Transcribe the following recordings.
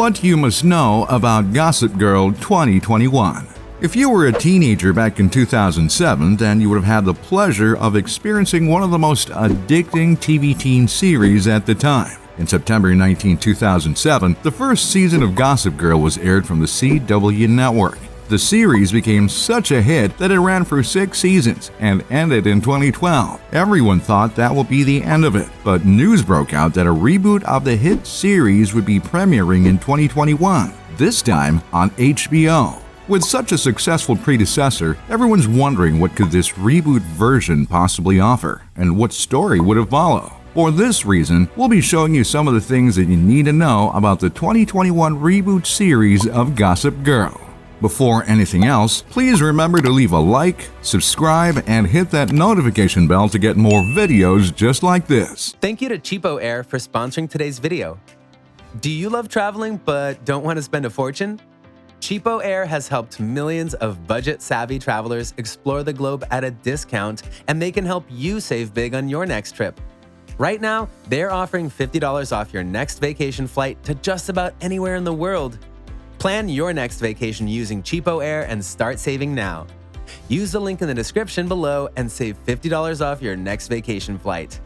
What you must know about Gossip Girl 2021. If you were a teenager back in 2007, then you would have had the pleasure of experiencing one of the most addicting TV teen series at the time. In September 19, 2007, the first season of Gossip Girl was aired from the CW network. The series became such a hit that it ran for 6 seasons and ended in 2012. Everyone thought that would be the end of it, but news broke out that a reboot of the hit series would be premiering in 2021, this time on HBO. With such a successful predecessor, everyone's wondering what could this reboot version possibly offer, and what story would it follow. For this reason, we'll be showing you some of the things that you need to know about the 2021 reboot series of Gossip Girl. Before anything else, please remember to leave a like, subscribe, and hit that notification bell to get more videos just like this. Thank you to Cheapo Air for sponsoring today's video. Do you love traveling but don't want to spend a fortune? Cheapo Air has helped millions of budget-savvy travelers explore the globe at a discount, and they can help you save big on your next trip. Right now, they're offering $50 off your next vacation flight to just about anywhere in the world. Plan your next vacation using Cheapo Air and start saving now. Use the link in the description below and save $50 off your next vacation flight.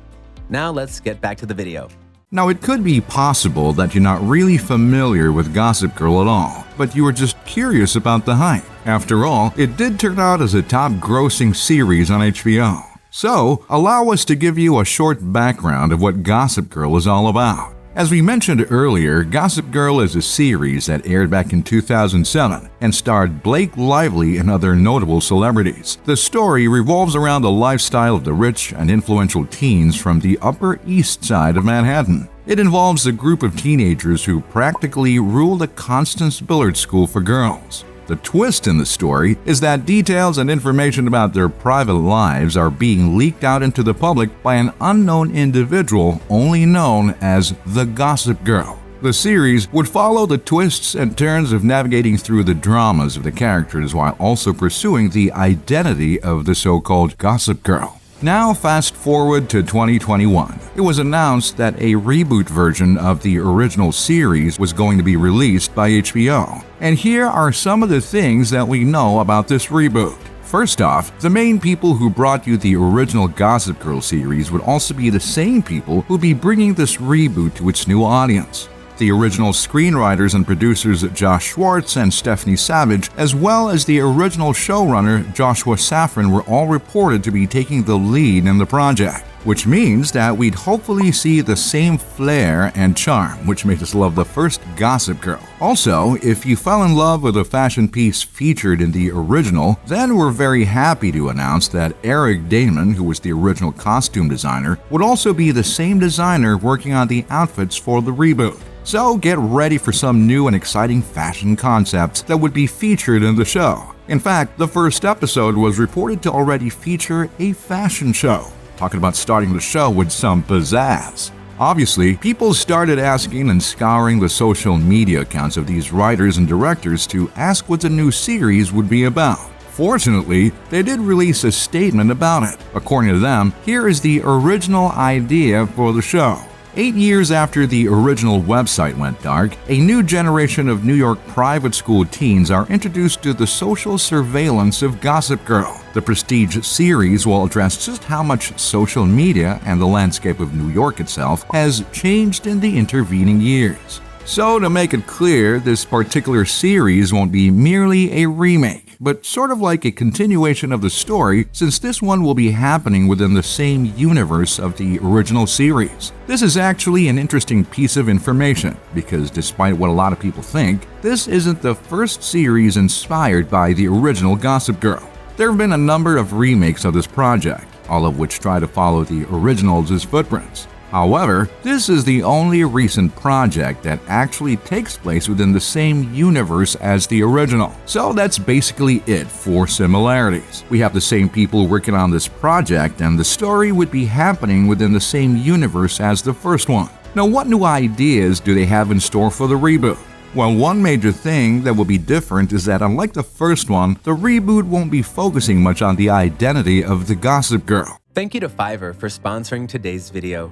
Now let's get back to the video. Now, it could be possible that you're not really familiar with Gossip Girl at all, but you were just curious about the hype. After all, it did turn out as a top-grossing series on HBO. So, allow us to give you a short background of what Gossip Girl is all about. As we mentioned earlier, Gossip Girl is a series that aired back in 2007 and starred Blake Lively and other notable celebrities. The story revolves around the lifestyle of the rich and influential teens from the Upper East Side of Manhattan. It involves a group of teenagers who practically rule the Constance Billiard School for girls. The twist in the story is that details and information about their private lives are being leaked out into the public by an unknown individual only known as the Gossip Girl. The series would follow the twists and turns of navigating through the dramas of the characters while also pursuing the identity of the so-called Gossip Girl. Now fast forward to 2021. It was announced that a reboot version of the original series was going to be released by HBO. And here are some of the things that we know about this reboot. First off, the main people who brought you the original Gossip Girl series would also be the same people who'll be bringing this reboot to its new audience. The original screenwriters and producers Josh Schwartz and Stephanie Savage, as well as the original showrunner Joshua Safran, were all reported to be taking the lead in the project, which means that we'd hopefully see the same flair and charm which made us love the first Gossip Girl. Also, if you fell in love with a fashion piece featured in the original, then we're very happy to announce that Eric Damon, who was the original costume designer, would also be the same designer working on the outfits for the reboot. So get ready for some new and exciting fashion concepts that would be featured in the show. In fact, the first episode was reported to already feature a fashion show. Talking about starting the show with some pizzazz. Obviously, people started asking and scouring the social media accounts of these writers and directors to ask what the new series would be about. Fortunately, they did release a statement about it. According to them, here is the original idea for the show. 8 years after the original website went dark, a new generation of New York private school teens are introduced to the social surveillance of Gossip Girl. The prestige series will address just how much social media and the landscape of New York itself has changed in the intervening years. So, to make it clear, this particular series won't be merely a remake, but sort of like a continuation of the story, since this one will be happening within the same universe of the original series. This is actually an interesting piece of information, because despite what a lot of people think, this isn't the first series inspired by the original Gossip Girl. There have been a number of remakes of this project, all of which try to follow the original's footprints. However, this is the only recent project that actually takes place within the same universe as the original. So that's basically it for similarities. We have the same people working on this project, and the story would be happening within the same universe as the first one. Now, what new ideas do they have in store for the reboot? Well, one major thing that will be different is that unlike the first one, the reboot won't be focusing much on the identity of the Gossip Girl. Thank you to Fiverr for sponsoring today's video.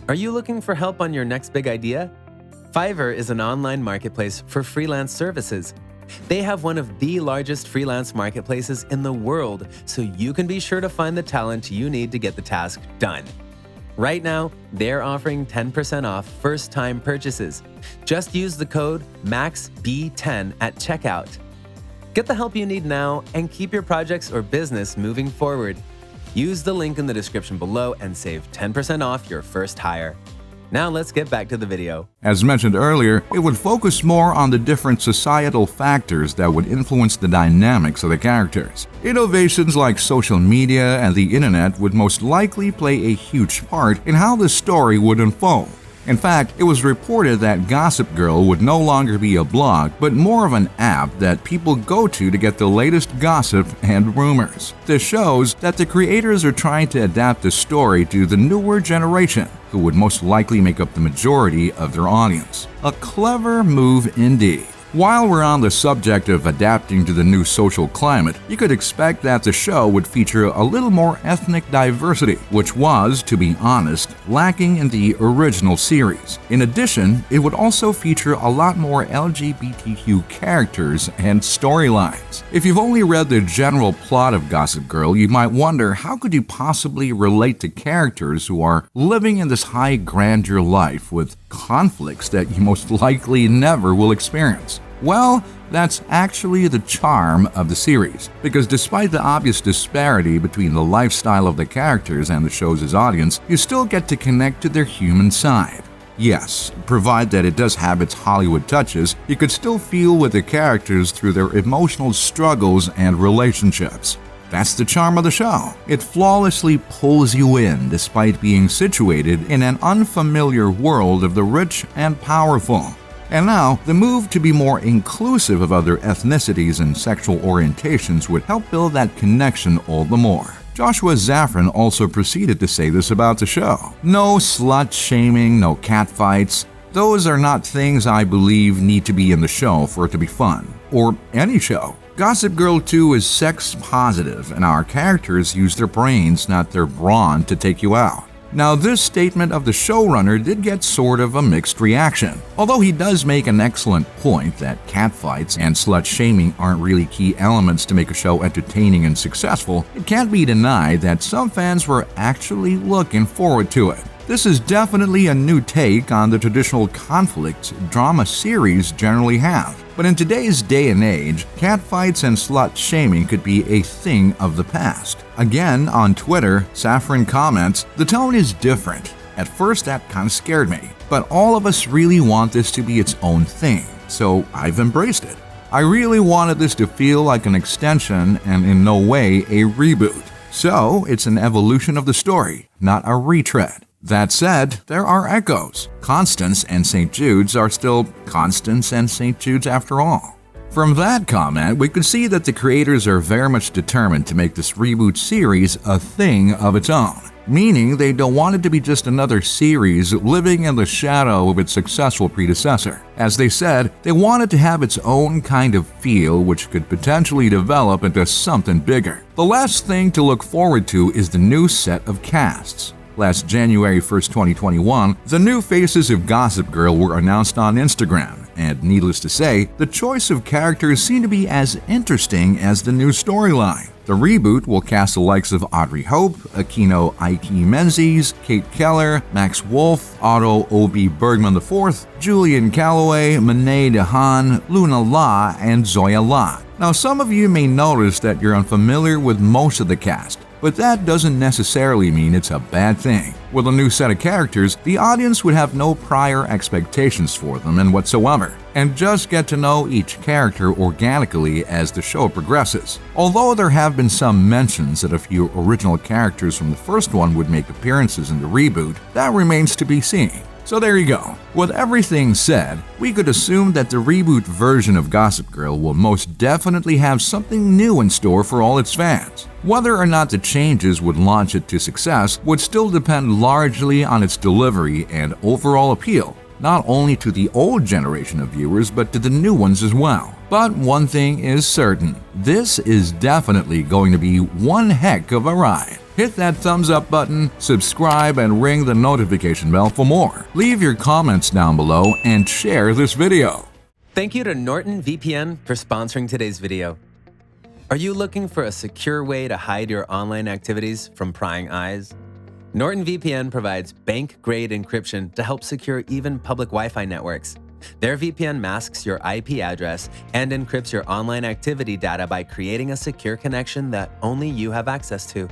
Are you looking for help on your next big idea? Fiverr is an online marketplace for freelance services. They have one of the largest freelance marketplaces in the world, so you can be sure to find the talent you need to get the task done. Right now, they're offering 10% off first-time purchases. Just use the code MAXB10 at checkout. Get the help you need now and keep your projects or business moving forward. Use the link in the description below and save 10% off your first hire. Now let's get back to the video. As mentioned earlier, it would focus more on the different societal factors that would influence the dynamics of the characters. Innovations like social media and the internet would most likely play a huge part in how the story would unfold. In fact, it was reported that Gossip Girl would no longer be a blog, but more of an app that people go to get the latest gossip and rumors. This shows that the creators are trying to adapt the story to the newer generation, who would most likely make up the majority of their audience. A clever move indeed. While we're on the subject of adapting to the new social climate, you could expect that the show would feature a little more ethnic diversity, which was, to be honest, lacking in the original series. In addition, it would also feature a lot more LGBTQ characters and storylines. If you've only read the general plot of Gossip Girl, you might wonder how could you possibly relate to characters who are living in this high grandeur life with conflicts that you most likely never will experience. Well, that's actually the charm of the series, because despite the obvious disparity between the lifestyle of the characters and the show's audience, you still get to connect to their human side. Yes, provided that it does have its Hollywood touches, you could still feel with the characters through their emotional struggles and relationships. That's the charm of the show. It flawlessly pulls you in despite being situated in an unfamiliar world of the rich and powerful. And now, the move to be more inclusive of other ethnicities and sexual orientations would help build that connection all the more. Joshua Safran also proceeded to say this about the show. No slut-shaming, no catfights. Those are not things I believe need to be in the show for it to be fun. Or any show. Gossip Girl 2 is sex positive, and our characters use their brains, not their brawn, to take you out. Now, this statement of the showrunner did get sort of a mixed reaction. Although he does make an excellent point that catfights and slut-shaming aren't really key elements to make a show entertaining and successful, it can't be denied that some fans were actually looking forward to it. This is definitely a new take on the traditional conflict drama series generally have. But in today's day and age, catfights and slut-shaming could be a thing of the past. Again, on Twitter, Safran comments, "The tone is different. At first that kind of scared me, but all of us really want this to be its own thing, so I've embraced it. I really wanted this to feel like an extension and in no way a reboot. So it's an evolution of the story, not a retread. That said, there are echoes. Constance and St. Jude's are still Constance and St. Jude's after all." From that comment, we could see that the creators are very much determined to make this reboot series a thing of its own, meaning they don't want it to be just another series living in the shadow of its successful predecessor. As they said, they want it to have its own kind of feel which could potentially develop into something bigger. The last thing to look forward to is the new set of casts. Last January 1st, 2021, the new faces of Gossip Girl were announced on Instagram, and needless to say, the choice of characters seemed to be as interesting as the new storyline. The reboot will cast the likes of Audrey Hope, Aquino Ike Menzies, Kate Keller, Max Wolf, Otto O.B. Bergman IV, Julian Calloway, Monet DeHaan, Luna La, and Zoya La. Now, some of you may notice that you're unfamiliar with most of the cast, but that doesn't necessarily mean it's a bad thing. With a new set of characters, the audience would have no prior expectations for them and whatsoever, and just get to know each character organically as the show progresses. Although there have been some mentions that a few original characters from the first one would make appearances in the reboot, that remains to be seen. So there you go. With everything said, we could assume that the reboot version of Gossip Girl will most definitely have something new in store for all its fans. Whether or not the changes would launch it to success would still depend largely on its delivery and overall appeal, not only to the old generation of viewers but to the new ones as well. But one thing is certain, this is definitely going to be one heck of a ride. Hit that thumbs up button, subscribe, and ring the notification bell for more. Leave your comments down below and share this video. Thank you to NortonVPN for sponsoring today's video. Are you looking for a secure way to hide your online activities from prying eyes? NortonVPN provides bank-grade encryption to help secure even public Wi-Fi networks. Their VPN masks your IP address and encrypts your online activity data by creating a secure connection that only you have access to.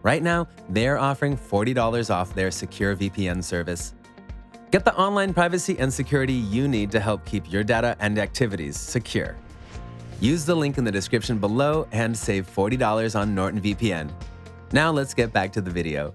Right now, they're offering $40 off their secure VPN service. Get the online privacy and security you need to help keep your data and activities secure. Use the link in the description below and save $40 on NortonVPN. Now let's get back to the video.